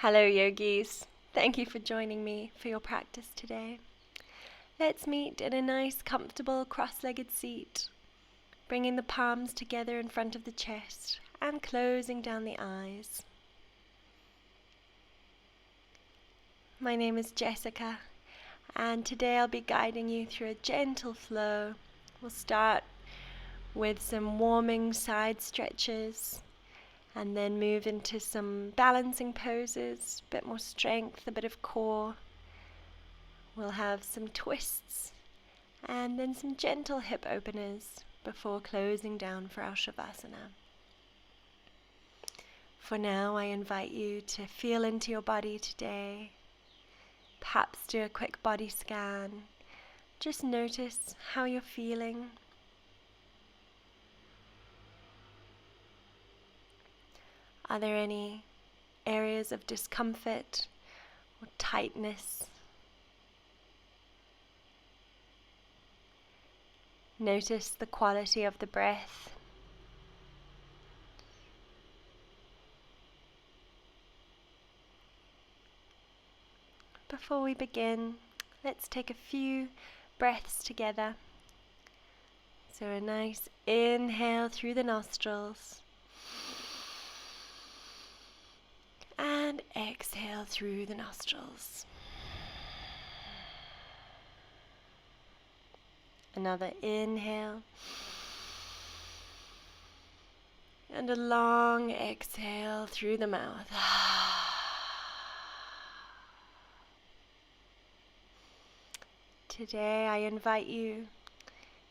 Hello yogis, thank you for joining me for your practice today. Let's meet in a nice comfortable cross-legged seat, bringing the palms together in front of the chest and closing down the eyes. My name is Jessica and today I'll be guiding you through a gentle flow. We'll start with some warming side stretches and then move into some balancing poses, a bit more strength, a bit of core. We'll have some twists and then some gentle hip openers before closing down for our Shavasana. For now, I invite you to feel into your body today. Perhaps do a quick body scan. Just notice how you're feeling. Are there any areas of discomfort or tightness? Notice the quality of the breath. Before we begin, let's take a few breaths together. So a nice inhale through the nostrils. And exhale through the nostrils. Another inhale. And a long exhale through the mouth. Today I invite you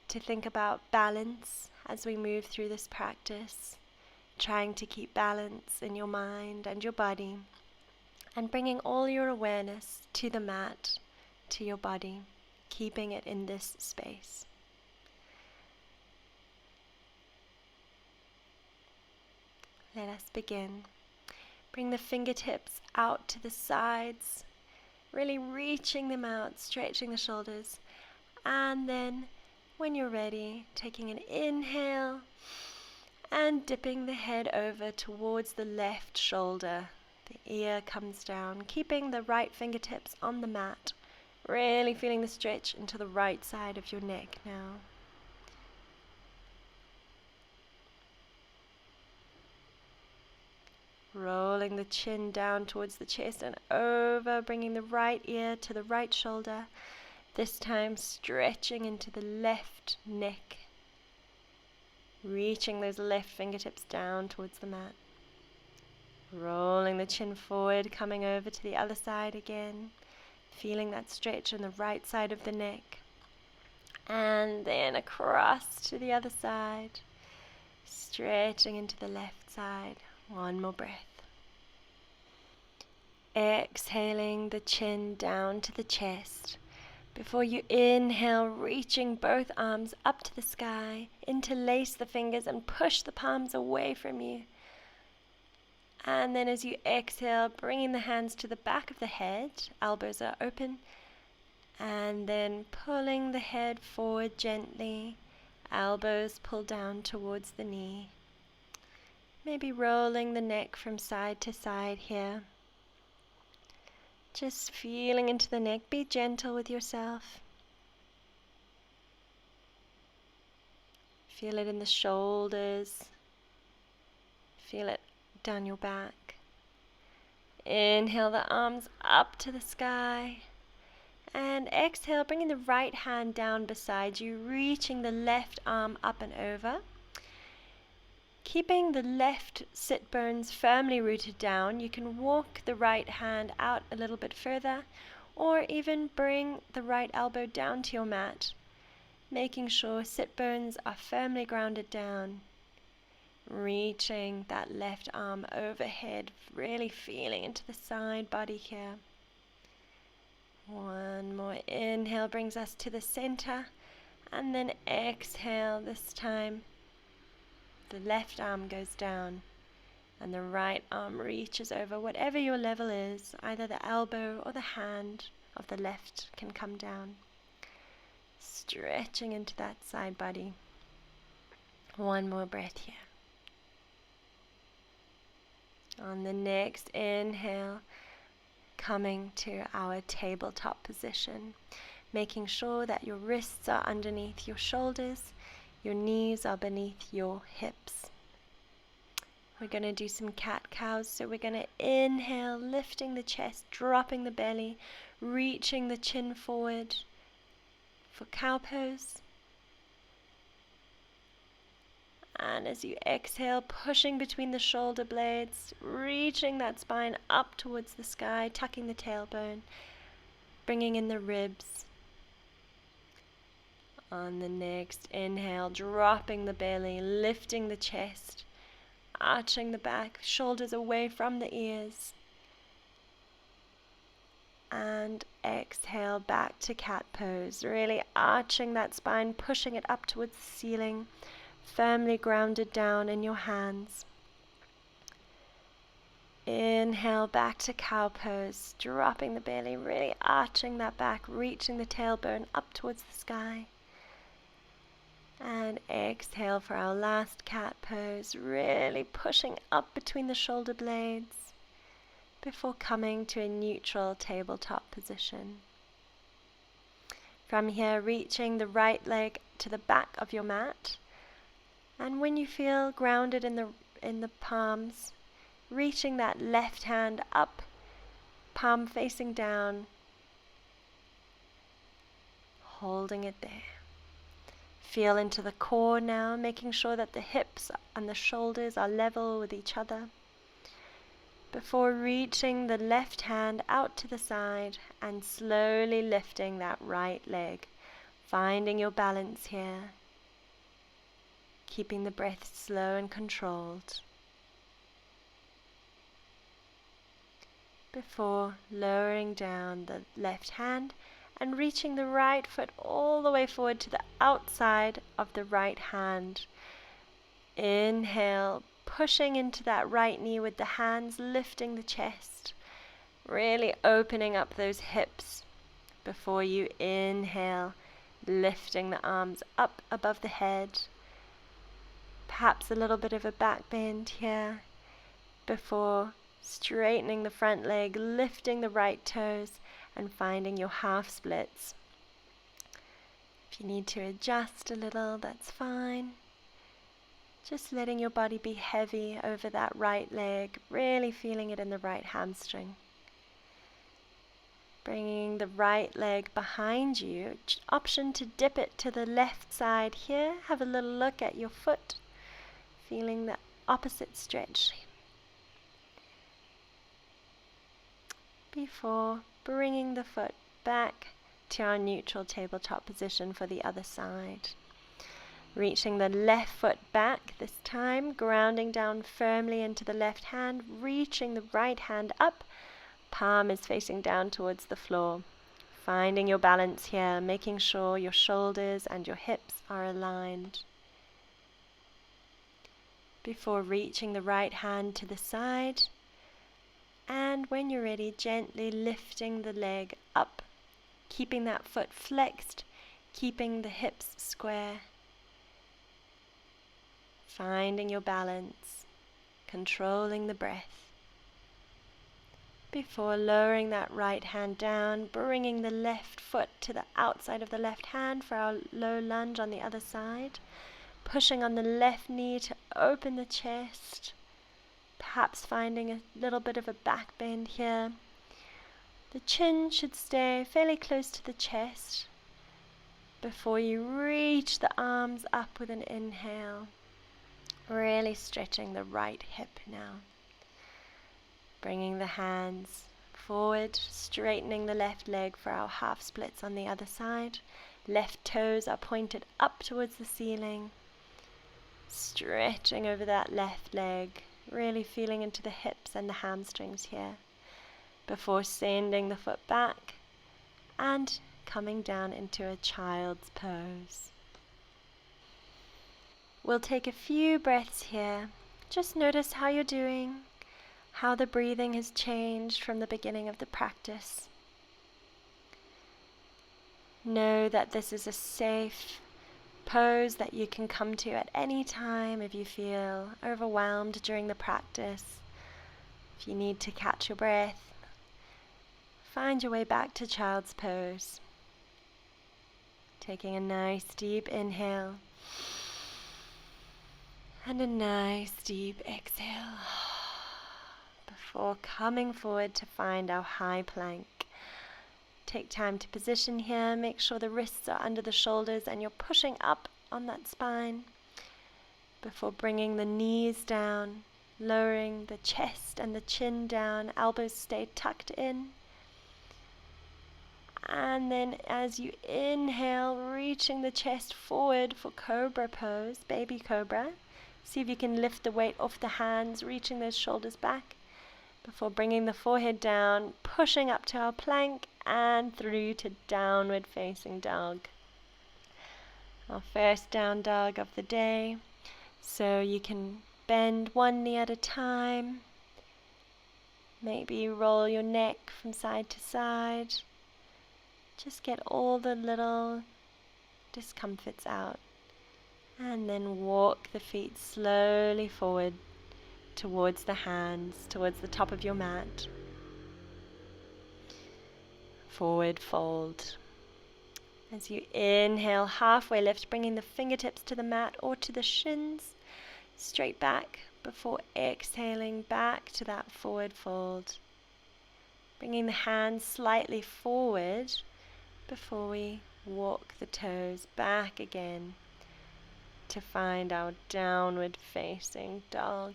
to think about balance as we move through this practice. Trying to keep balance in your mind and your body, and bringing all your awareness to the mat, to your body, keeping it in this space. Let us begin. Bring the fingertips out to the sides, really reaching them out, stretching the shoulders, and then when you're ready, taking an inhale and dipping the head over towards the left shoulder. The ear comes down, keeping the right fingertips on the mat. Really feeling the stretch into the right side of your neck now. Rolling the chin down towards the chest and over, bringing the right ear to the right shoulder. This time stretching into the left neck. Reaching those left fingertips down towards the mat. Rolling the chin forward, coming over to the other side again. Feeling that stretch on the right side of the neck. And then across to the other side. Stretching into the left side. One more breath. Exhaling the chin down to the chest. Before you inhale, reaching both arms up to the sky, interlace the fingers and push the palms away from you. And then as you exhale, bringing the hands to the back of the head, elbows are open, and then pulling the head forward gently, elbows pull down towards the knee. Maybe rolling the neck from side to side here. Just feeling into the neck. Be gentle with yourself. Feel it in the shoulders. Feel it down your back. Inhale the arms up to the sky. And exhale, bringing the right hand down beside you, reaching the left arm up and over. Keeping the left sit bones firmly rooted down, you can walk the right hand out a little bit further, or even bring the right elbow down to your mat, making sure sit bones are firmly grounded down. Reaching that left arm overhead, really feeling into the side body here. One more inhale brings us to the center, and then exhale this time. The left arm goes down and the right arm reaches over. Whatever your level is, either the elbow or the hand of the left can come down. Stretching into that side body. One more breath here. On the next inhale, coming to our tabletop position, making sure that your wrists are underneath your shoulders, your knees are beneath your hips. We're going to do some cat-cows, so we're going to inhale, lifting the chest, dropping the belly, reaching the chin forward for cow pose. And as you exhale, pushing between the shoulder blades, reaching that spine up towards the sky, tucking the tailbone, bringing in the ribs. On the next inhale, dropping the belly, lifting the chest, arching the back, shoulders away from the ears. And exhale back to cat pose, really arching that spine, pushing it up towards the ceiling, firmly grounded down in your hands. Inhale back to cow pose, dropping the belly, really arching that back, reaching the tailbone up towards the sky. And exhale for our last cat pose, really pushing up between the shoulder blades before coming to a neutral tabletop position. From here, reaching the right leg to the back of your mat. And when you feel grounded in the palms, reaching that left hand up, palm facing down, holding it there. Feel into the core now, making sure that the hips and the shoulders are level with each other. Before reaching the left hand out to the side and slowly lifting that right leg, finding your balance here. Keeping the breath slow and controlled. Before lowering down the left hand and reaching the right foot all the way forward to the outside of the right hand. Inhale, pushing into that right knee with the hands, lifting the chest, really opening up those hips. Before you inhale, lifting the arms up above the head. Perhaps a little bit of a back bend here before straightening the front leg, lifting the right toes and finding your half splits. If you need to adjust a little, that's fine. Just letting your body be heavy over that right leg, really feeling it in the right hamstring. Bringing the right leg behind you, option to dip it to the left side here. Have a little look at your foot. Feeling the opposite stretch. Before bringing the foot back to our neutral tabletop position for the other side. Reaching the left foot back this time, grounding down firmly into the left hand, reaching the right hand up, palm is facing down towards the floor. Finding your balance here, making sure your shoulders and your hips are aligned. Before reaching the right hand to the side, and when you're ready, gently lifting the leg up, keeping that foot flexed, keeping the hips square. Finding your balance, controlling the breath. Before lowering that right hand down, bringing the left foot to the outside of the left hand for our low lunge on the other side. Pushing on the left knee to open the chest, perhaps finding a little bit of a back bend here. The chin should stay fairly close to the chest before you reach the arms up with an inhale. Really stretching the right hip now. Bringing the hands forward, straightening the left leg for our half splits on the other side. Left toes are pointed up towards the ceiling. Stretching over that left leg, really feeling into the hips and the hamstrings here. Before sending the foot back and coming down into a child's pose. We'll take a few breaths here. Just notice how you're doing, how the breathing has changed from the beginning of the practice. Know that this is a safe pose that you can come to at any time if you feel overwhelmed during the practice. If you need to catch your breath, find your way back to child's pose. Taking a nice deep inhale and a nice deep exhale before coming forward to find our high plank. Take time to position here. Make sure the wrists are under the shoulders and you're pushing up on that spine before bringing the knees down, lowering the chest and the chin down. Elbows stay tucked in. And then as you inhale, reaching the chest forward for cobra pose, baby cobra. See if you can lift the weight off the hands, reaching those shoulders back before bringing the forehead down, pushing up to our plank and through to downward facing dog. Our first down dog of the day. So you can bend one knee at a time. Maybe roll your neck from side to side. Just get all the little discomforts out. And then walk the feet slowly forward towards the hands, towards the top of your mat. Forward fold. As you inhale, halfway lift, bringing the fingertips to the mat or to the shins, straight back before exhaling back to that forward fold. Bringing the hands slightly forward before we walk the toes back again to find our downward facing dog.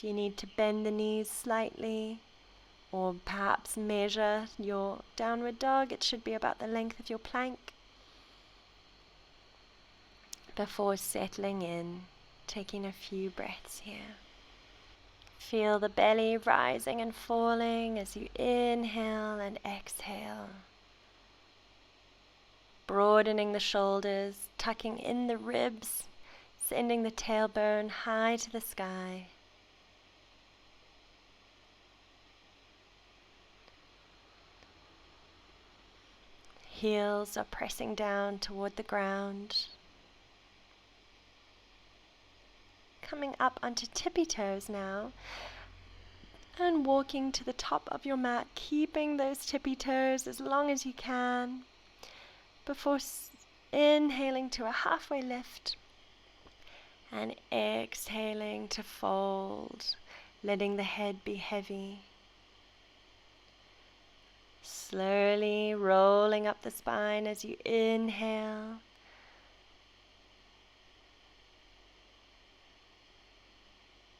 If you need to bend the knees slightly or perhaps measure your downward dog, it should be about the length of your plank. Before settling in, taking a few breaths here. Feel the belly rising and falling as you inhale and exhale. Broadening the shoulders, tucking in the ribs, sending the tailbone high to the sky. Heels are pressing down toward the ground. Coming up onto tippy toes now. And walking to the top of your mat, keeping those tippy toes as long as you can. Before inhaling to a halfway lift. And exhaling to fold, letting the head be heavy. Slowly rolling up the spine as you inhale.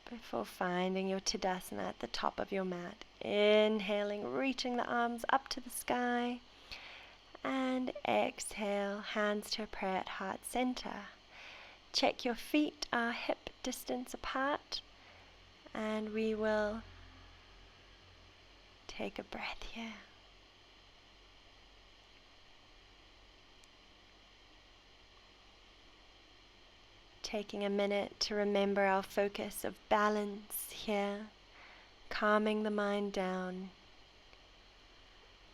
Before finding your Tadasana at the top of your mat. Inhaling, reaching the arms up to the sky. And exhale, hands to a prayer at heart center. Check your feet are hip distance apart. And we will take a breath here. Taking a minute to remember our focus of balance here, calming the mind down.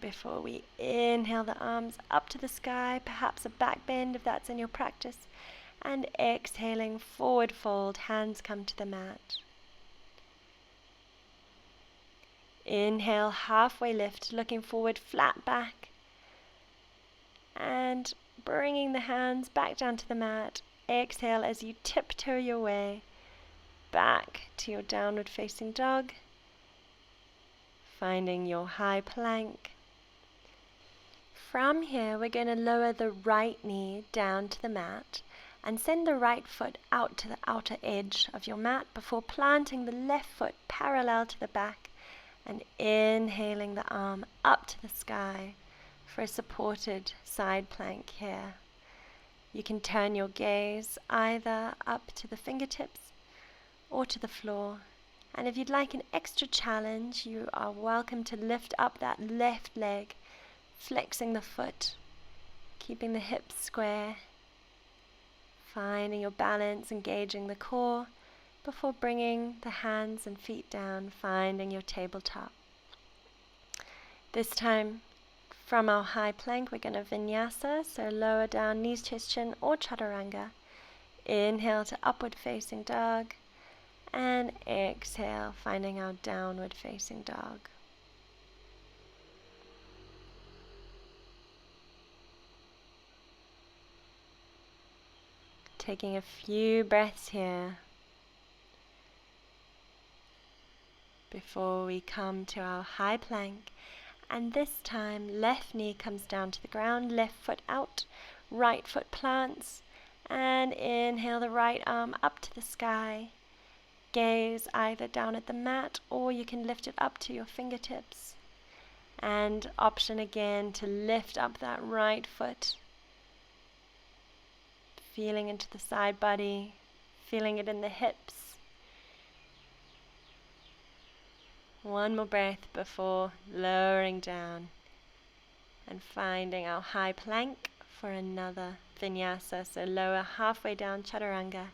Before we inhale the arms up to the sky, perhaps a back bend if that's in your practice, and exhaling, forward fold, hands come to the mat. Inhale, halfway lift, looking forward, flat back, and bringing the hands back down to the mat. Exhale as you tiptoe your way back to your downward facing dog, finding your high plank. From here, we're going to lower the right knee down to the mat and send the right foot out to the outer edge of your mat before planting the left foot parallel to the back and inhaling the arm up to the sky for a supported side plank here. You can turn your gaze either up to the fingertips or to the floor. And if you'd like an extra challenge, you are welcome to lift up that left leg, flexing the foot, keeping the hips square, finding your balance, engaging the core before bringing the hands and feet down, finding your tabletop. This time, from our high plank, we're going to Vinyasa, so lower down, knees, chest, chin, or Chaturanga. Inhale to upward facing dog, And exhale, finding our downward facing dog. Taking a few breaths here before we come to our high plank. And this time, left knee comes down to the ground, left foot out, right foot plants. And inhale the right arm up to the sky. Gaze either down at the mat or you can lift it up to your fingertips. And option again to lift up that right foot. Feeling into the side body, feeling it in the hips. One more breath before lowering down and finding our high plank for another vinyasa. So lower halfway down, chaturanga.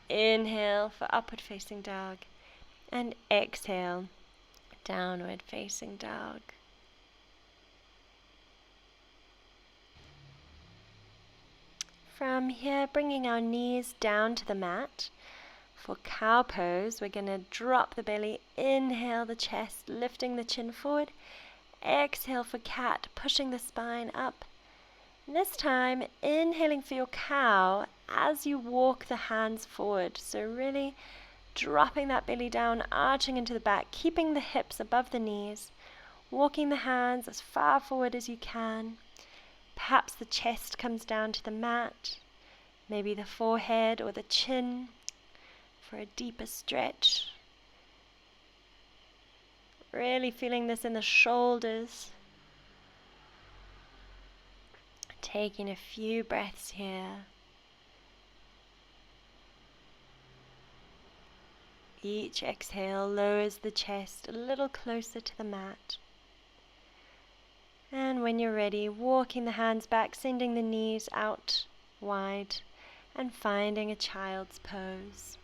Inhale for upward facing dog and exhale, downward facing dog. From here, bringing our knees down to the mat. For cow pose, we're going to drop the belly, inhale the chest, lifting the chin forward. Exhale for cat, pushing the spine up. And this time, inhaling for your cow as you walk the hands forward. So really dropping that belly down, arching into the back, keeping the hips above the knees, walking the hands as far forward as you can. Perhaps the chest comes down to the mat, maybe the forehead or the chin for a deeper stretch. Really feeling this in the shoulders. Taking a few breaths here. Each exhale lowers the chest a little closer to the mat. And when you're ready, walking the hands back, sending the knees out wide, and finding a child's pose.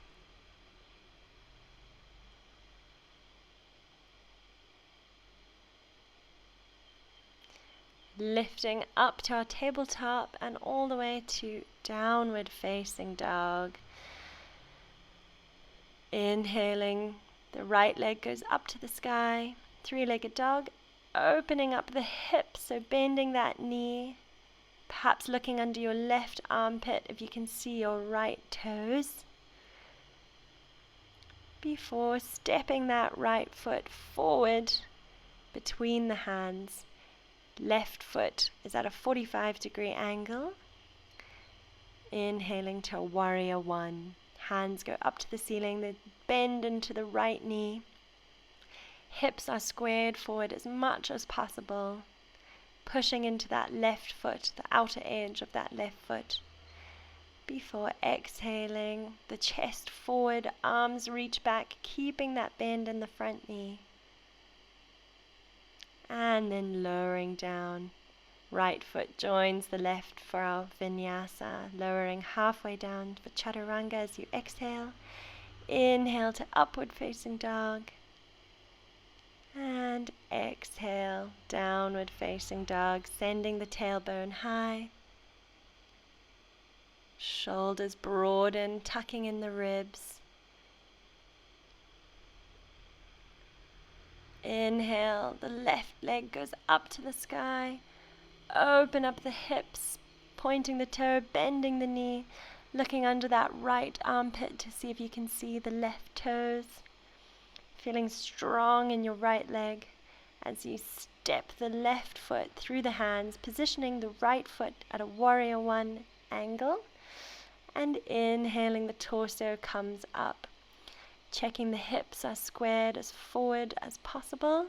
Lifting up to our tabletop and all the way to downward facing dog. Inhaling, the right leg goes up to the sky, three-legged dog, opening up the hips, so bending that knee, perhaps looking under your left armpit if you can see your right toes, before stepping that right foot forward between the hands. Left foot is at a 45-degree angle. Inhaling to a warrior one. Hands go up to the ceiling, they bend into the right knee. Hips are squared forward as much as possible. Pushing into that left foot, the outer edge of that left foot. Before exhaling, the chest forward, arms reach back, keeping that bend in the front knee. And then lowering down. Right foot joins the left for our vinyasa, lowering halfway down for chaturanga as you exhale. Inhale to upward facing dog. And exhale, downward facing dog, sending the tailbone high. Shoulders broaden, tucking in the ribs. Inhale, the left leg goes up to the sky. Open up the hips, pointing the toe, bending the knee, looking under that right armpit to see if you can see the left toes. Feeling strong in your right leg as you step the left foot through the hands, positioning the right foot at a warrior one angle. And inhaling, the torso comes up. Checking the hips are squared as forward as possible.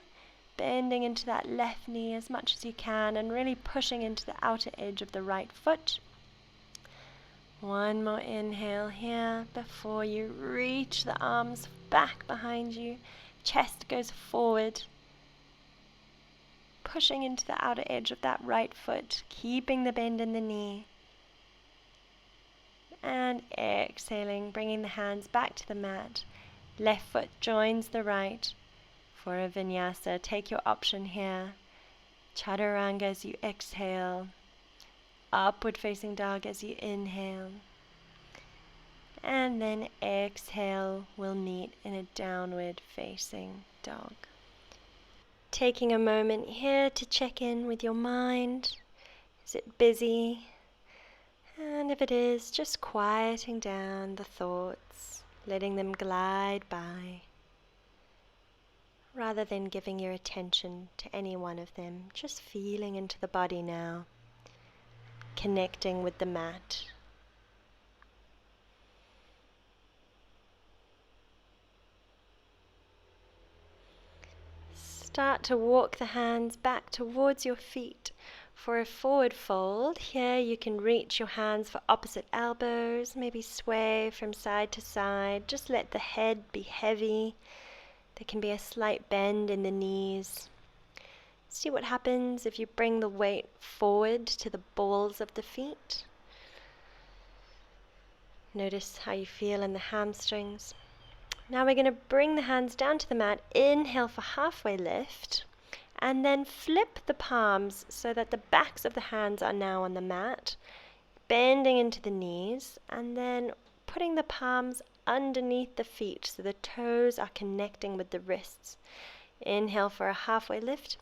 Bending into that left knee as much as you can and really pushing into the outer edge of the right foot. One more inhale here before you reach the arms back behind you. Chest goes forward. Pushing into the outer edge of that right foot, keeping the bend in the knee. And exhaling, bringing the hands back to the mat. Left foot joins the right for a vinyasa. Take your option here. Chaturanga as you exhale. Upward facing dog as you inhale. And then exhale, we'll meet in a downward facing dog. Taking a moment here to check in with your mind. Is it busy? And if it is, just quieting down the thoughts, letting them glide by, rather than giving your attention to any one of them, just feeling into the body now, connecting with the mat. Start to walk the hands back towards your feet for a forward fold. Here you can reach your hands for opposite elbows, maybe sway from side to side. Just let the head be heavy. There can be a slight bend in the knees. See what happens if you bring the weight forward to the balls of the feet. Notice how you feel in the hamstrings. Now we're going to bring the hands down to the mat. Inhale for halfway lift. And then flip the palms so that the backs of the hands are now on the mat. Bending into the knees. And then putting the palms underneath the feet so the toes are connecting with the wrists. Inhale for a halfway lift.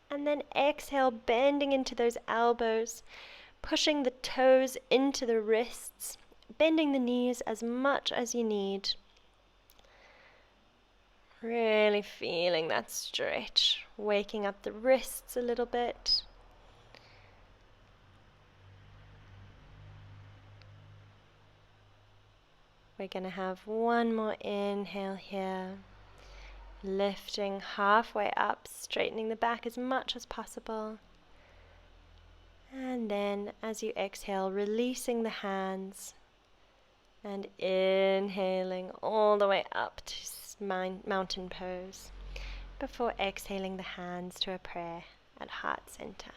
And then exhale, bending into those elbows. Pushing the toes into the wrists. Bending the knees as much as you need. Really feeling that stretch, waking up the wrists a little bit. We're going to have one more inhale here, lifting halfway up, straightening the back as much as possible. And then as you exhale, releasing the hands and inhaling all the way up to mountain pose before exhaling the hands to a prayer at heart center.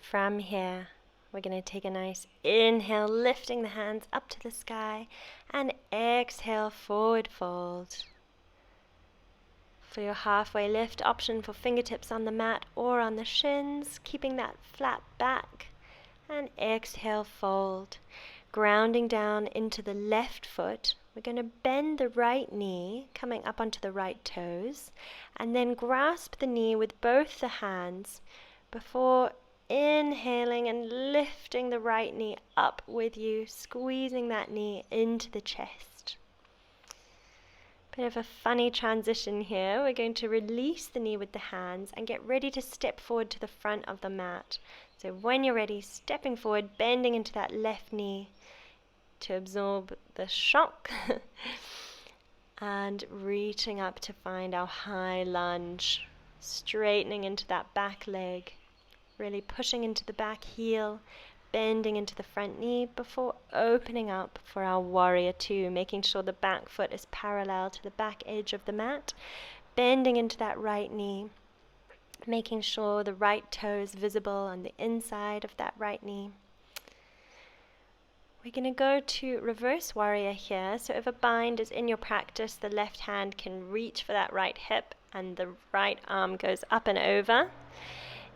From here, we're going to take a nice inhale, lifting the hands up to the sky, and exhale, forward fold. For your halfway lift, option for fingertips on the mat or on the shins, keeping that flat back, and exhale, fold. Grounding down into the left foot, we're going to bend the right knee, coming up onto the right toes, and then grasp the knee with both the hands before inhaling and lifting the right knee up with you, squeezing that knee into the chest. Bit of a funny transition here. We're going to release the knee with the hands and get ready to step forward to the front of the mat. So when you're ready, stepping forward, bending into that left knee to absorb the shock and reaching up to find our high lunge, straightening into that back leg, really pushing into the back heel, bending into the front knee before opening up for our warrior two, making sure the back foot is parallel to the back edge of the mat, bending into that right knee, making sure the right toe is visible on the inside of that right knee. We're going to go to reverse warrior here. So if a bind is in your practice, the left hand can reach for that right hip and the right arm goes up and over.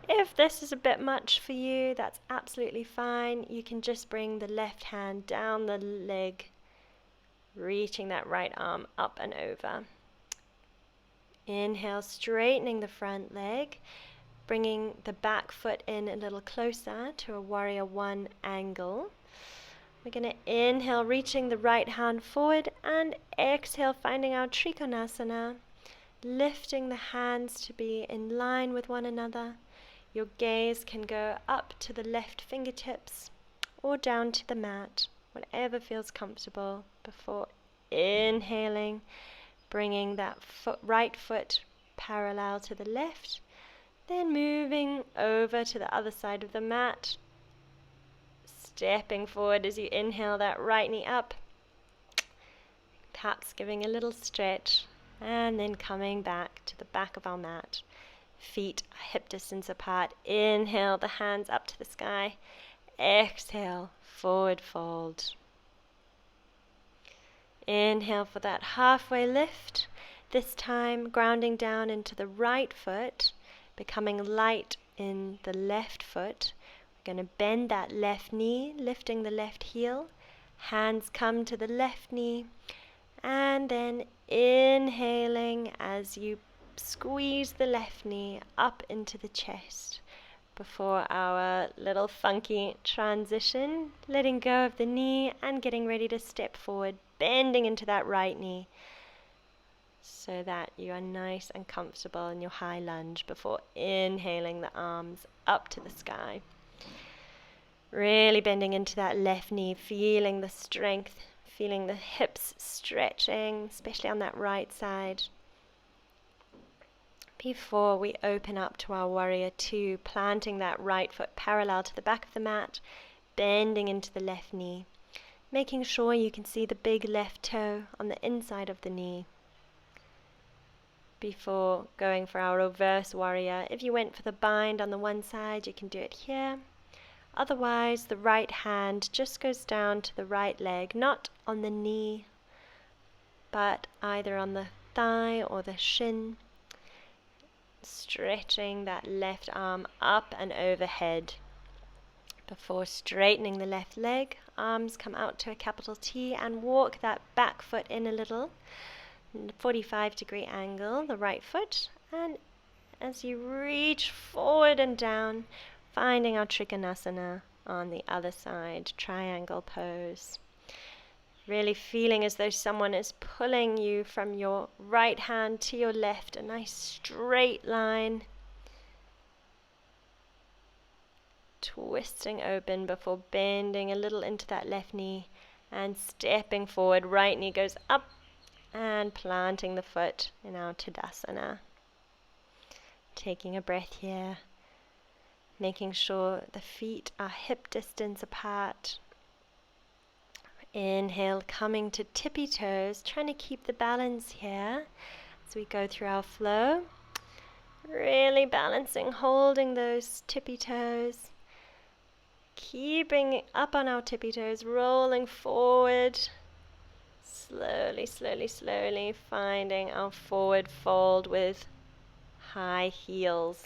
If this is a bit much for you, that's absolutely fine. You can just bring the left hand down the leg, reaching that right arm up and over. Inhale, straightening the front leg, bringing the back foot in a little closer to a warrior one angle. We're going to inhale, reaching the right hand forward, and exhale, finding our Trikonasana, lifting the hands to be in line with one another. Your gaze can go up to the left fingertips or down to the mat, whatever feels comfortable, before inhaling, bringing that right foot parallel to the left, then moving over to the other side of the mat, stepping forward as you inhale that right knee up, perhaps giving a little stretch, and then coming back to the back of our mat. Feet hip distance apart. Inhale, the hands up to the sky. Exhale, forward fold. Inhale for that halfway lift. This time grounding down into the right foot, becoming light in the left foot. We're going to bend that left knee, lifting the left heel. Hands come to the left knee, and then inhaling as you squeeze the left knee up into the chest before our little funky transition, letting go of the knee and getting ready to step forward, bending into that right knee so that you are nice and comfortable in your high lunge before inhaling the arms up to the sky. Really bending into that left knee, feeling the strength, feeling the hips stretching, especially on that right side. Before we open up to our warrior two, planting that right foot parallel to the back of the mat, bending into the left knee, making sure you can see the big left toe on the inside of the knee. Before going for our reverse warrior, if you went for the bind on the one side, you can do it here. Otherwise, the right hand just goes down to the right leg, not on the knee, but either on the thigh or the shin, stretching that left arm up and overhead. Before straightening the left leg, arms come out to a capital T and walk that back foot in a little, 45-degree angle, the right foot, and as you reach forward and down, finding our Trikonasana on the other side, triangle pose. Really feeling as though someone is pulling you from your right hand to your left, a nice straight line. Twisting open before bending a little into that left knee and stepping forward. Right knee goes up and planting the foot in our Tadasana. Taking a breath here, making sure the feet are hip distance apart. Inhale, coming to tippy toes, trying to keep the balance here as we go through our flow. Really balancing, holding those tippy toes. Keeping up on our tippy toes, rolling forward. Slowly, slowly, slowly finding our forward fold with high heels.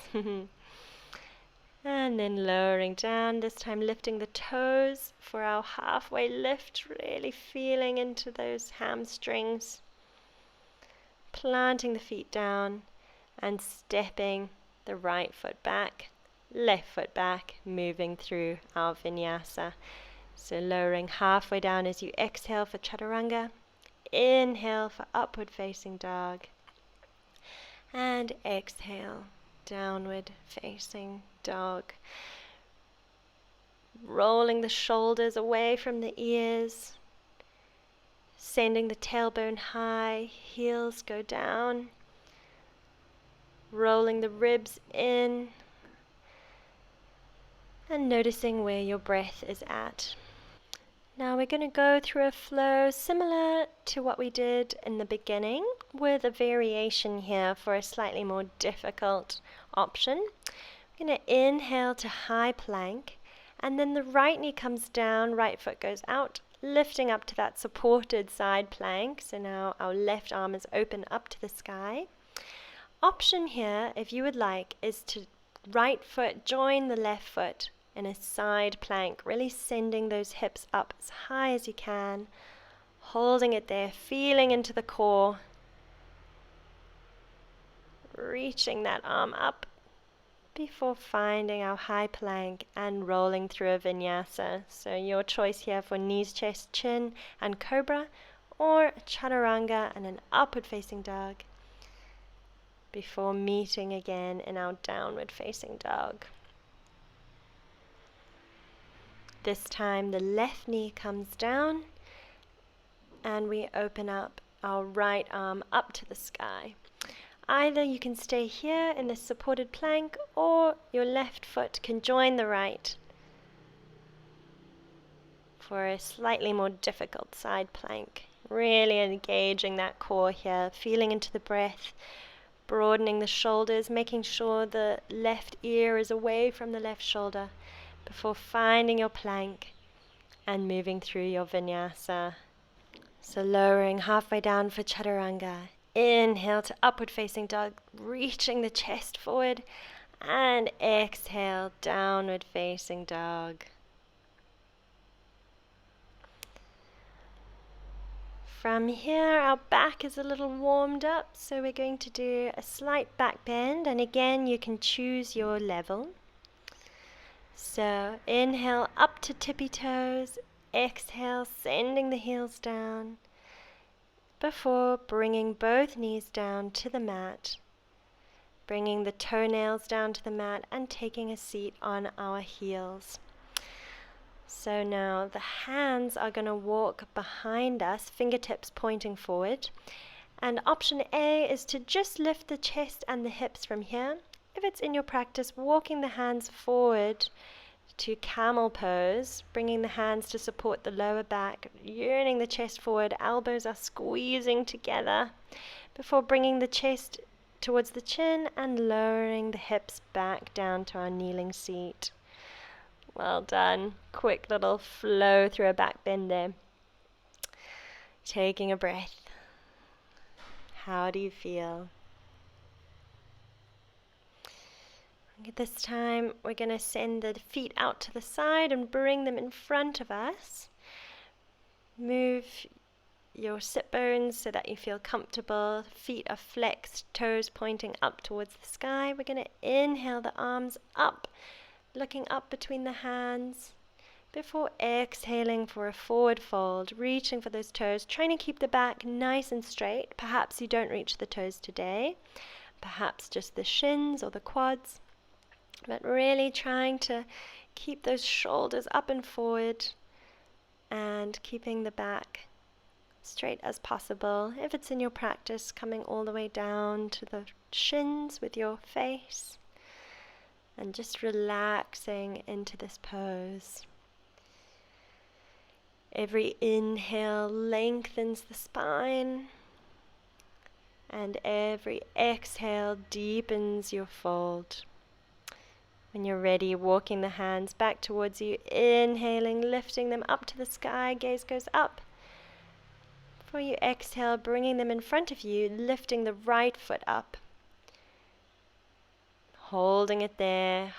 And then lowering down, this time lifting the toes for our halfway lift, really feeling into those hamstrings. Planting the feet down and stepping the right foot back, left foot back, moving through our Vinyasa. So lowering halfway down as you exhale for Chaturanga, inhale for upward facing dog, and exhale, downward facing dog. Rolling the shoulders away from the ears, sending the tailbone high, heels go down, rolling the ribs in, and noticing where your breath is at. Now we're going to go through a flow similar to what we did in the beginning, with a variation here for a slightly more difficult option. We're going to inhale to high plank, and then the right knee comes down, right foot goes out, lifting up to that supported side plank. So now our left arm is open up to the sky. Option here, if you would like, is to right foot join the left foot in a side plank, really sending those hips up as high as you can, holding it there, feeling into the core, reaching that arm up before finding our high plank and rolling through a Vinyasa. So your choice here for knees, chest, chin and cobra, or Chaturanga and an upward facing dog before meeting again in our downward facing dog. This time the left knee comes down and we open up our right arm up to the sky. Either you can stay here in the supported plank, or your left foot can join the right for a slightly more difficult side plank. Really engaging that core here, feeling into the breath, broadening the shoulders, making sure the left ear is away from the left shoulder before finding your plank and moving through your Vinyasa. So lowering halfway down for Chaturanga. Inhale to upward facing dog, reaching the chest forward, and exhale, downward facing dog. From here, our back is a little warmed up, so we're going to do a slight back bend, and again you can choose your level. So inhale up to tippy toes, exhale sending the heels down before bringing both knees down to the mat, bringing the toenails down to the mat and taking a seat on our heels. So now the hands are going to walk behind us, fingertips pointing forward. And option A is to just lift the chest and the hips from here. If it's in your practice, walking the hands forward to camel pose, bringing the hands to support the lower back, yearning the chest forward, elbows are squeezing together before bringing the chest towards the chin and lowering the hips back down to our kneeling seat. Well done. Quick little flow through a back bend there. Taking a breath. How do you feel? This time we're going to send the feet out to the side and bring them in front of us. Move your sit bones so that you feel comfortable. Feet are flexed, toes pointing up towards the sky. We're going to inhale the arms up, looking up between the hands before exhaling for a forward fold, reaching for those toes, trying to keep the back nice and straight. Perhaps you don't reach the toes today, perhaps just the shins or the quads, but really trying to keep those shoulders up and forward and keeping the back straight as possible. If it's in your practice, coming all the way down to the shins with your face. And just relaxing into this pose. Every inhale lengthens the spine, and every exhale deepens your fold. When you're ready, walking the hands back towards you, inhaling, lifting them up to the sky, gaze goes up. Before you exhale, bringing them in front of you, lifting the right foot up. Holding it there,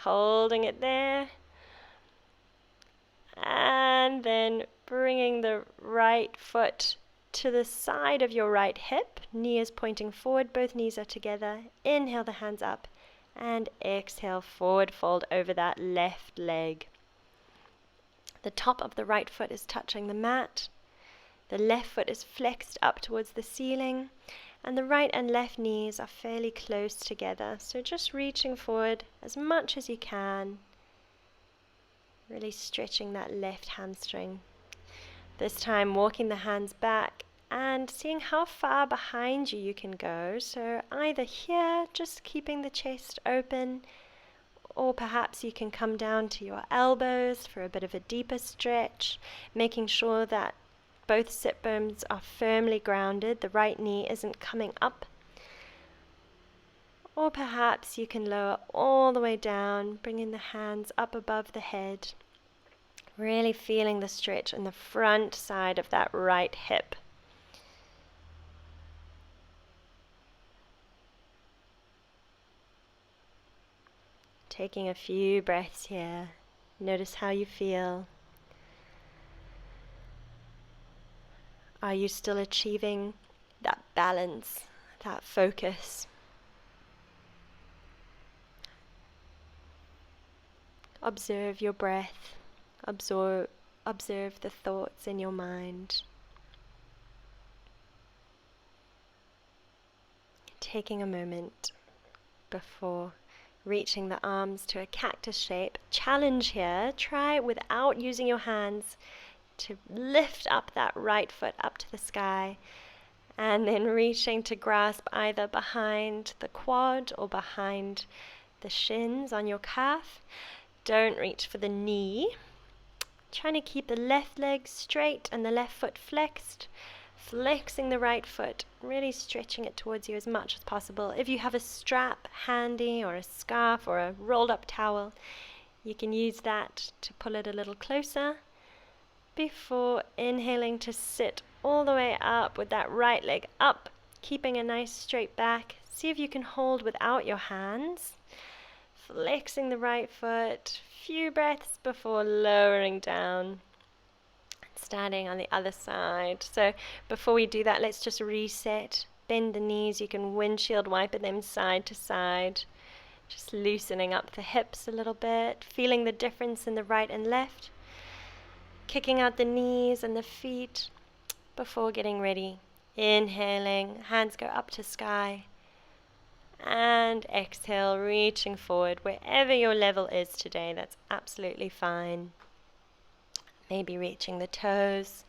and then bringing the right foot to the side of your right hip. Knee is pointing forward, both knees are together. Inhale the hands up, and exhale, forward fold over that left leg. The top of the right foot is touching the mat. The left foot is flexed up towards the ceiling. And the right and left knees are fairly close together. So just reaching forward as much as you can. Really stretching that left hamstring. This time walking the hands back and seeing how far behind you can go. So either here, just keeping the chest open, or perhaps you can come down to your elbows for a bit of a deeper stretch, making sure that both sit bones are firmly grounded, the right knee isn't coming up. Or perhaps you can lower all the way down, bringing the hands up above the head, really feeling the stretch in the front side of that right hip. Taking a few breaths here, notice how you feel. Are you still achieving that balance, that focus? Observe your breath. Observe the thoughts in your mind. Taking a moment before reaching the arms to a cactus shape. Challenge here. Try without using your hands to lift up that right foot up to the sky, and then reaching to grasp either behind the quad or behind the shins on your calf. Don't reach for the knee. Trying to keep the left leg straight and the left foot flexed. Flexing the right foot, really stretching it towards you as much as possible. If you have a strap handy or a scarf or a rolled up towel, you can use that to pull it a little closer. Before inhaling to sit all the way up with that right leg up, keeping a nice straight back. See if you can hold without your hands. Flexing the right foot, few breaths before lowering down. Starting on the other side. So before we do that, let's just reset. Bend the knees. You can windshield wiper them side to side. Just loosening up the hips a little bit, feeling the difference in the right and left. Kicking out the knees and the feet before getting ready. Inhaling, hands go up to sky. And exhale, reaching forward. Wherever your level is today, that's absolutely fine. Maybe reaching the toes.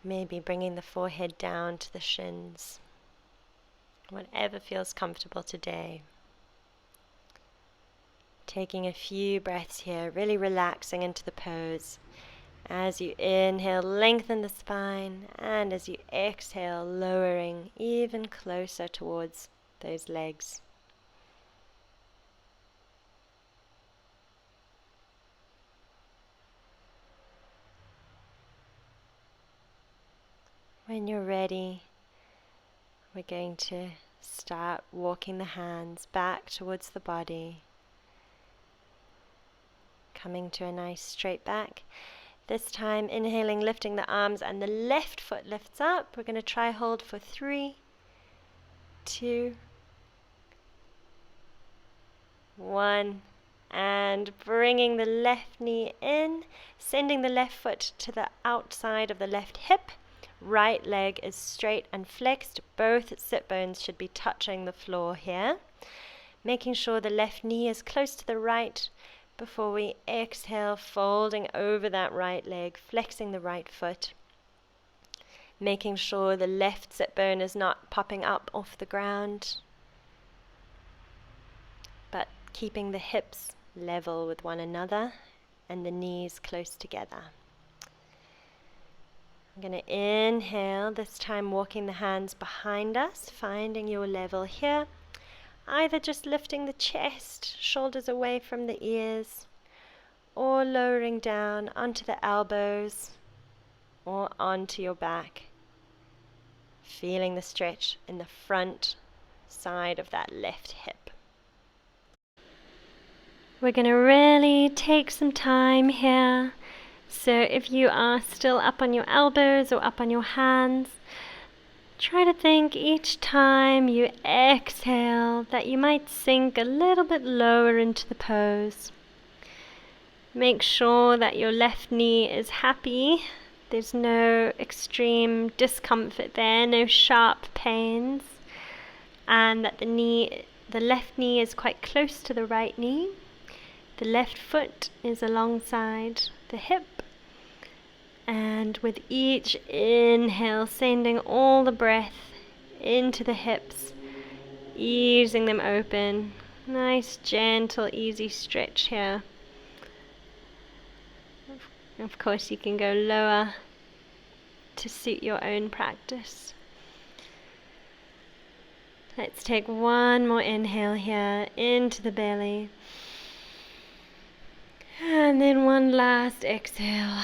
Maybe bringing the forehead down to the shins. Whatever feels comfortable today. Taking a few breaths here, really relaxing into the pose. As you inhale, lengthen the spine, and as you exhale, lowering even closer towards those legs. When you're ready, we're going to start walking the hands back towards the body. Coming to a nice straight back. This time, inhaling, lifting the arms, and the left foot lifts up. We're going to try hold for 3, 2, 1, and bringing the left knee in, sending the left foot to the outside of the left hip. Right leg is straight and flexed. Both sit bones should be touching the floor here. Making sure the left knee is close to the right before we exhale, folding over that right leg, flexing the right foot. Making sure the left sit bone is not popping up off the ground, but keeping the hips level with one another and the knees close together. I'm going to inhale, this time walking the hands behind us, finding your level here. Either just lifting the chest, shoulders away from the ears, or lowering down onto the elbows or onto your back. Feeling the stretch in the front side of that left hip. We're going to really take some time here. So if you are still up on your elbows or up on your hands, try to think each time you exhale that you might sink a little bit lower into the pose. Make sure that your left knee is happy. There's no extreme discomfort there, no sharp pains. And that the left knee is quite close to the right knee. The left foot is alongside the hip. And with each inhale, sending all the breath into the hips, easing them open. Nice, gentle, easy stretch here. Of course, you can go lower to suit your own practice. Let's take one more inhale here into the belly. And then one last exhale.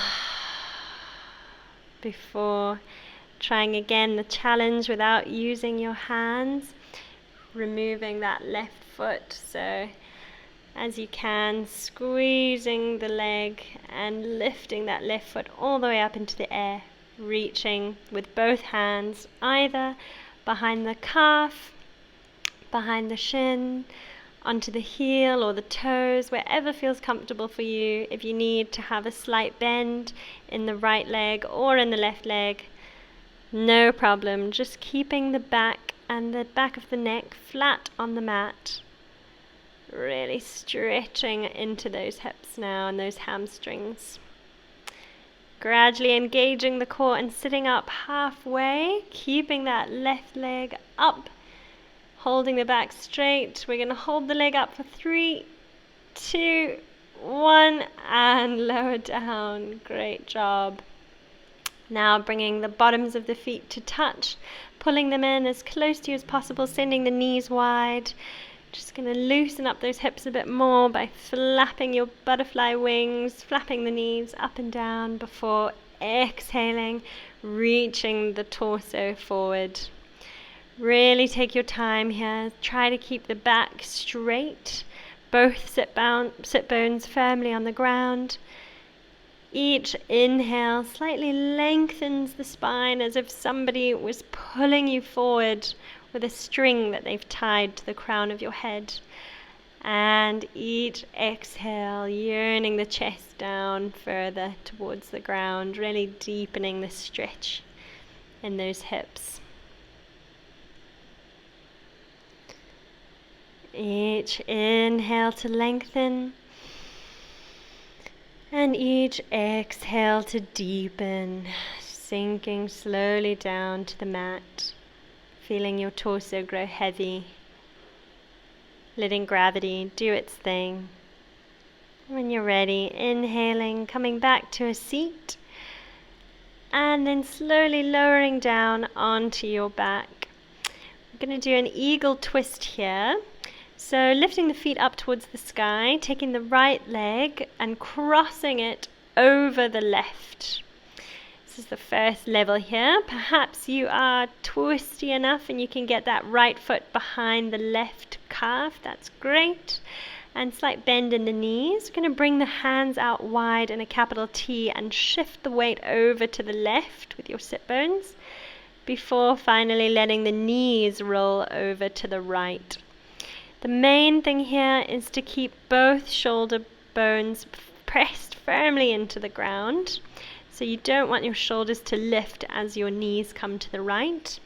Before trying again the challenge without using your hands, removing that left foot. So as you can, squeezing the leg and lifting that left foot all the way up into the air, reaching with both hands either behind the calf, behind the shin, onto the heel or the toes, wherever feels comfortable for you. If you need to have a slight bend in the right leg or in the left leg, no problem. Just keeping the back and the back of the neck flat on the mat. Really stretching into those hips now and those hamstrings. Gradually engaging the core and sitting up halfway, keeping that left leg up. Holding the back straight. We're going to hold the leg up for 3, 2, 1, and lower down. Great job. Now bringing the bottoms of the feet to touch, pulling them in as close to you as possible, sending the knees wide. Just going to loosen up those hips a bit more by flapping your butterfly wings, flapping the knees up and down before exhaling, reaching the torso forward. Really take your time here. Try to keep the back straight, both sit bones firmly on the ground. Each inhale slightly lengthens the spine as if somebody was pulling you forward with a string that they've tied to the crown of your head. And each exhale, yearning the chest down further towards the ground, really deepening the stretch in those hips. Each inhale to lengthen, and each exhale to deepen, sinking slowly down to the mat, feeling your torso grow heavy, letting gravity do its thing. When you're ready, inhaling, coming back to a seat, and then slowly lowering down onto your back. We're going to do an eagle twist here. So lifting the feet up towards the sky, taking the right leg and crossing it over the left. This is the first level here. Perhaps you are twisty enough and you can get that right foot behind the left calf. That's great. And slight bend in the knees. We're going to bring the hands out wide in a capital T and shift the weight over to the left with your sit bones before finally letting the knees roll over to the right. The main thing here is to keep both shoulder bones pressed firmly into the ground. So you don't want your shoulders to lift as your knees come to the right.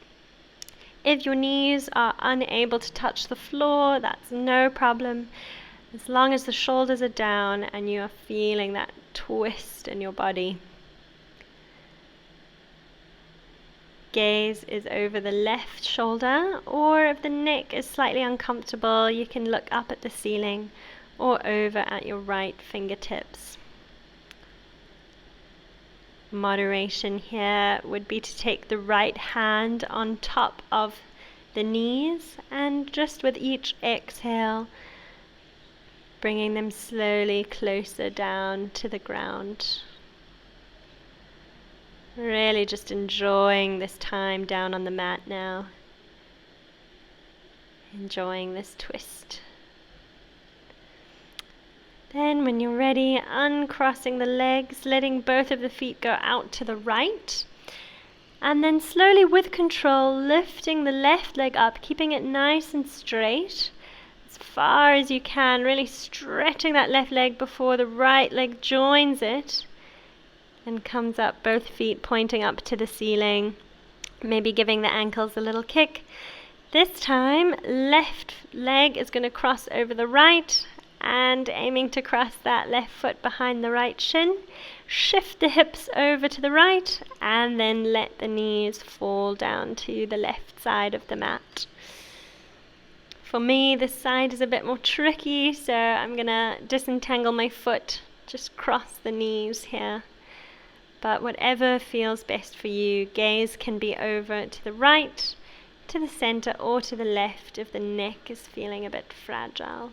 If your knees are unable to touch the floor, that's no problem. As long as the shoulders are down and you are feeling that twist in your body. Gaze is over the left shoulder, or if the neck is slightly uncomfortable, you can look up at the ceiling or over at your right fingertips. Moderation here would be to take the right hand on top of the knees and just with each exhale, bringing them slowly closer down to the ground. Really just enjoying this time down on the mat now. Enjoying this twist. Then when you're ready, uncrossing the legs, letting both of the feet go out to the right. And then slowly with control, lifting the left leg up, keeping it nice and straight. As far as you can, really stretching that left leg before the right leg joins it. And comes up, both feet pointing up to the ceiling, maybe giving the ankles a little kick. This time, left leg is going to cross over the right and aiming to cross that left foot behind the right shin. Shift the hips over to the right and then let the knees fall down to the left side of the mat. For me, this side is a bit more tricky, so I'm going to disentangle my foot, just cross the knees here. But whatever feels best for you, gaze can be over to the right, to the center, or to the left if the neck is feeling a bit fragile.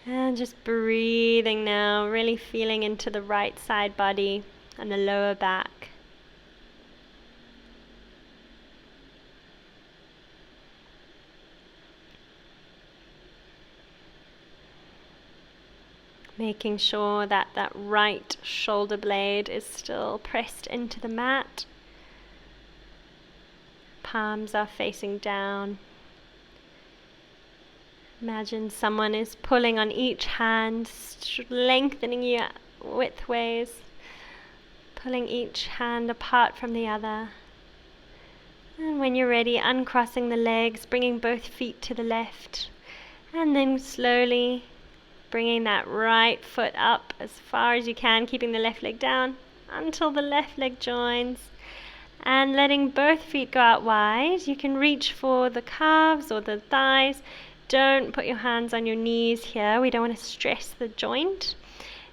And just breathing now, really feeling into the right side body and the lower back. Making sure that that right shoulder blade is still pressed into the mat. Palms are facing down. Imagine someone is pulling on each hand, lengthening you widthways, pulling each hand apart from the other. And when you're ready, uncrossing the legs, bringing both feet to the left, and then slowly bringing that right foot up as far as you can, keeping the left leg down until the left leg joins. And letting both feet go out wide. You can reach for the calves or the thighs. Don't put your hands on your knees here. We don't want to stress the joint.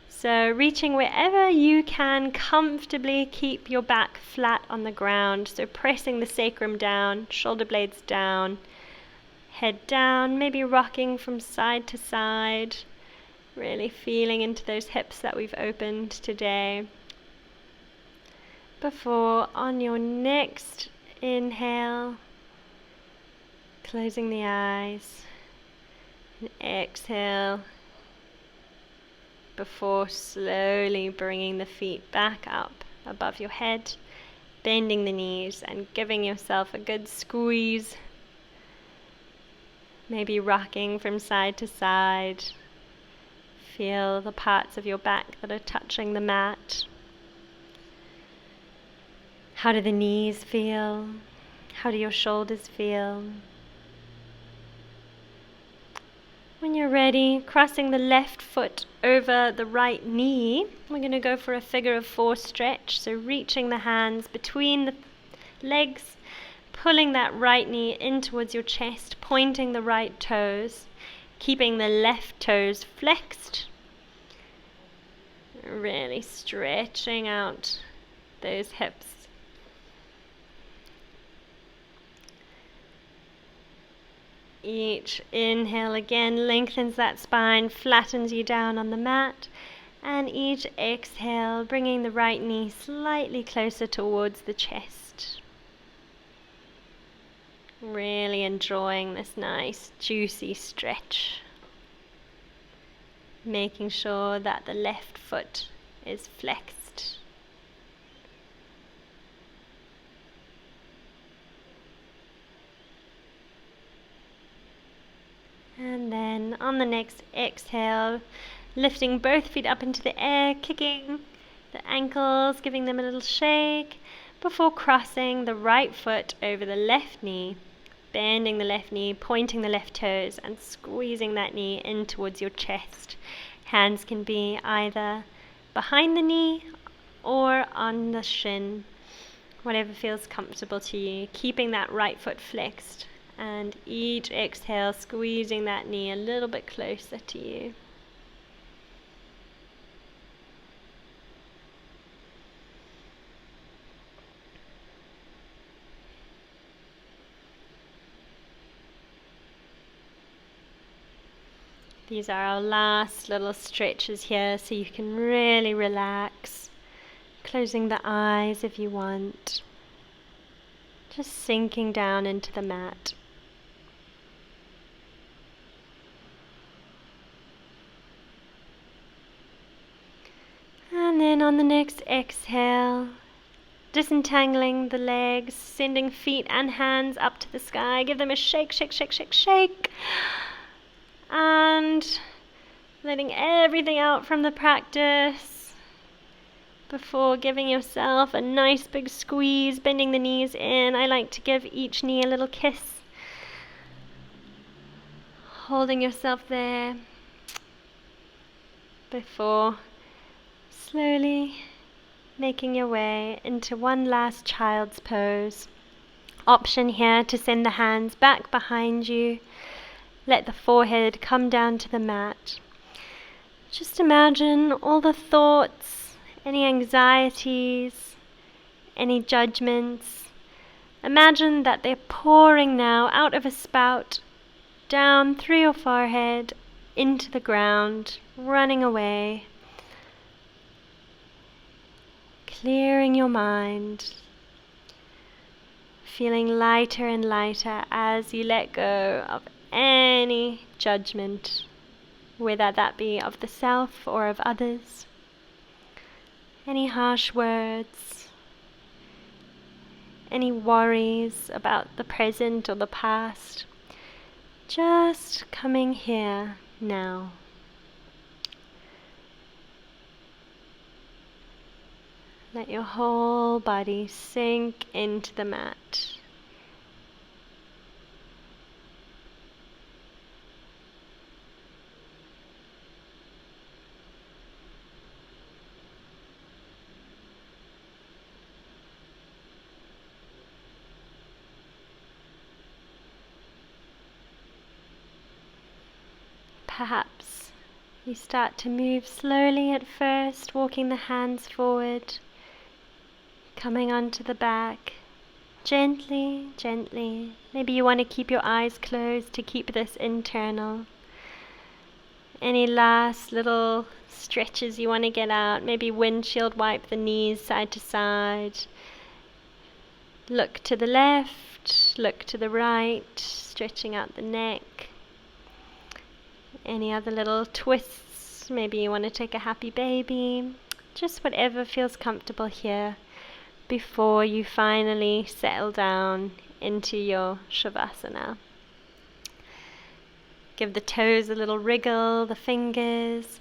So reaching wherever you can comfortably keep your back flat on the ground. So pressing the sacrum down, shoulder blades down, head down, maybe rocking from side to side. Really feeling into those hips that we've opened today. Before, on your next inhale, closing the eyes, and exhale, before slowly bringing the feet back up above your head, bending the knees and giving yourself a good squeeze, maybe rocking from side to side. Feel the parts of your back that are touching the mat. How do the knees feel? How do your shoulders feel? When you're ready, crossing the left foot over the right knee, we're going to go for a figure of 4 stretch. So reaching the hands between the legs, pulling that right knee in towards your chest, pointing the right toes, keeping the left toes flexed. Really stretching out those hips. Each inhale again lengthens that spine, flattens you down on the mat. And each exhale, bringing the right knee slightly closer towards the chest. Really enjoying this nice, juicy stretch. Making sure that the left foot is flexed. And then on the next exhale, lifting both feet up into the air, kicking the ankles, giving them a little shake, before crossing the right foot over the left knee, bending the left knee, pointing the left toes, and squeezing that knee in towards your chest. Hands can be either behind the knee or on the shin, whatever feels comfortable to you, keeping that right foot flexed. And each exhale, squeezing that knee a little bit closer to you. These are our last little stretches here, so you can really relax. Closing the eyes if you want. Just sinking down into the mat. And then on the next exhale, disentangling the legs, sending feet and hands up to the sky. Give them a shake, shake, shake, shake, shake. And letting everything out from the practice before giving yourself a nice big squeeze, bending the knees in. I like to give each knee a little kiss. Holding yourself there before slowly making your way into one last child's pose. Option here to send the hands back behind you. Let the forehead come down to the mat. Just imagine all the thoughts, any anxieties, any judgments. Imagine that they're pouring now out of a spout, down through your forehead, into the ground, running away. Clearing your mind, feeling lighter and lighter as you let go of any judgment, whether that be of the self or of others, any harsh words, any worries about the present or the past, just coming here now. Let your whole body sink into the mat. Perhaps you start to move slowly at first, walking the hands forward, coming onto the back, gently, gently. Maybe you want to keep your eyes closed to keep this internal. Any last little stretches you want to get out, maybe windshield wipe the knees side to side. Look to the left, look to the right, stretching out the neck. Any other little twists Maybe you want to take a happy baby. Just whatever feels comfortable here before you finally settle down into your Shavasana. Give the toes a little wriggle, the fingers,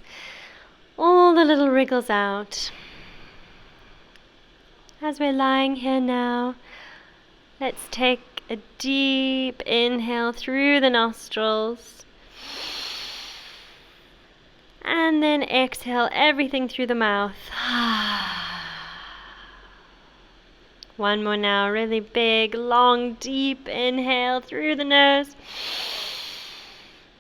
all the little wriggles out. As we're lying here now, let's take a deep inhale through the nostrils. And then exhale everything through the mouth. One more now, really big, long, deep inhale through the nose.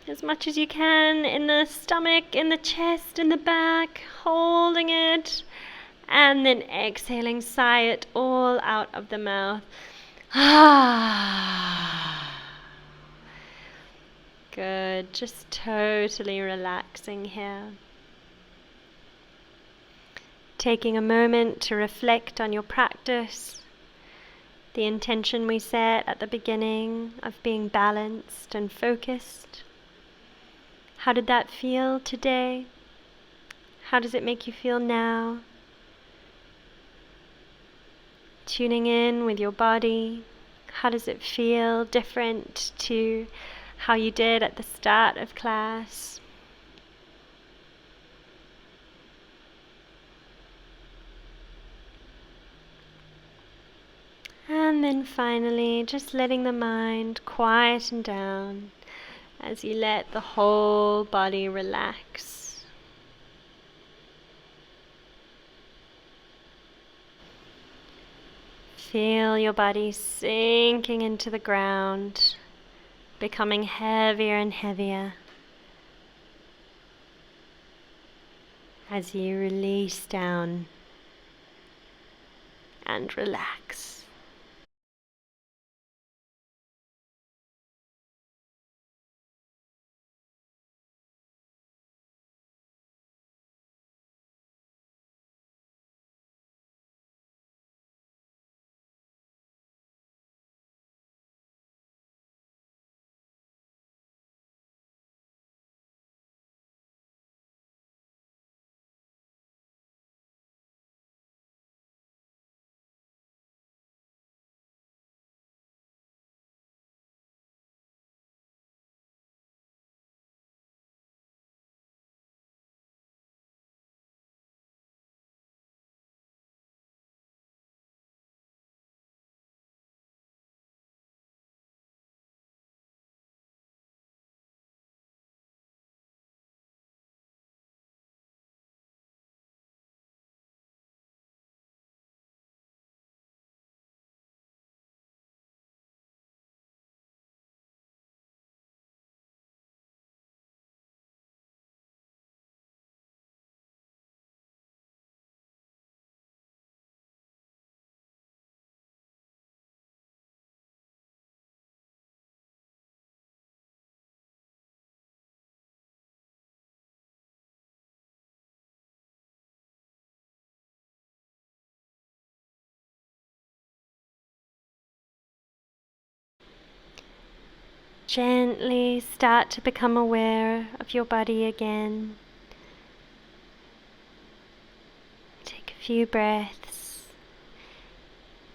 As much as you can in the stomach, in the chest, in the back, holding it. And then exhaling, sigh it all out of the mouth. Good, just totally relaxing here. Taking a moment to reflect on your practice, the intention we set at the beginning of being balanced and focused. How did that feel today? How does it make you feel now? Tuning in with your body, how does it feel different to how you did at the start of class? And then finally, just letting the mind quieten down as you let the whole body relax. Feel your body sinking into the ground, becoming heavier and heavier as you release down and relax. Gently start to become aware of your body again. Take a few breaths.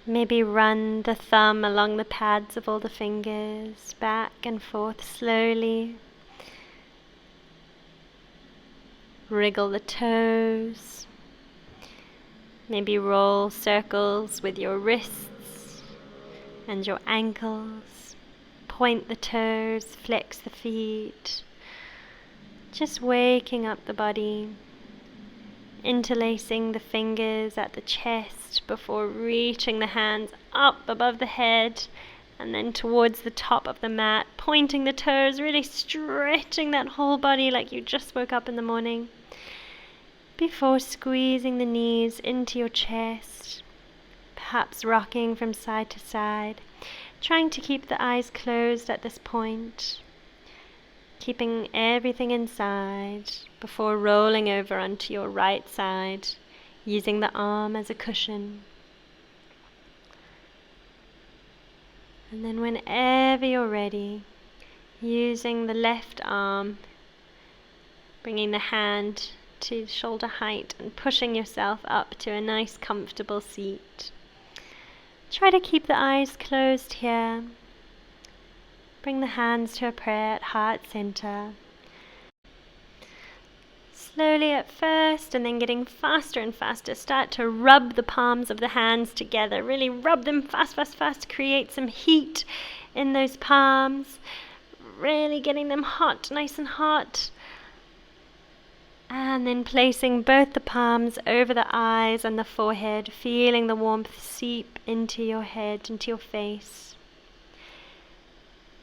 Maybe run the thumb along the pads of all the fingers, back and forth slowly. Wriggle the toes. Maybe roll circles with your wrists and your ankles. Point the toes, flex the feet. Just waking up the body. Interlacing the fingers at the chest before reaching the hands up above the head and then towards the top of the mat, pointing the toes, really stretching that whole body like you just woke up in the morning, before squeezing the knees into your chest, perhaps rocking from side to side, trying to keep the eyes closed at this point, keeping everything inside before rolling over onto your right side, using the arm as a cushion. And then whenever you're ready, using the left arm bringing the hand to shoulder height and pushing yourself up to a nice comfortable seat. Try to keep the eyes closed here. Bring the hands to a prayer at heart center. Slowly at first, and then getting faster and faster, start to rub the palms of the hands together. Really rub them fast, fast, fast. Create some heat in those palms. Really getting them hot, nice and hot. And then placing both the palms over the eyes and the forehead, feeling the warmth seep into your head, into your face.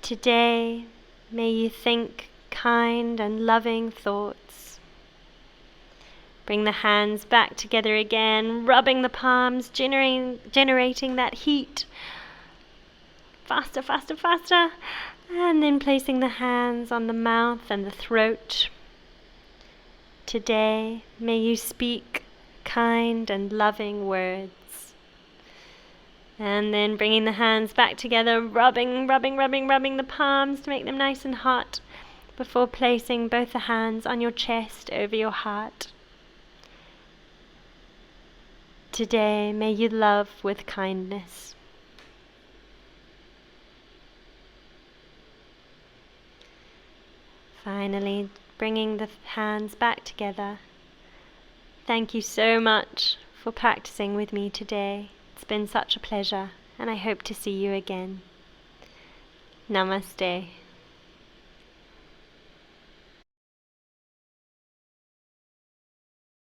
Today, may you think kind and loving thoughts. Bring the hands back together again, rubbing the palms, generating that heat. Faster, faster, faster. And then placing the hands on the mouth and the throat. Today, may you speak kind and loving words. And then bringing the hands back together, rubbing the palms to make them nice and hot before placing both the hands on your chest over your heart. Today, may you love with kindness. Finally, bringing the hands back together. Thank you so much for practicing with me today. It's been such a pleasure, and I hope to see you again. Namaste.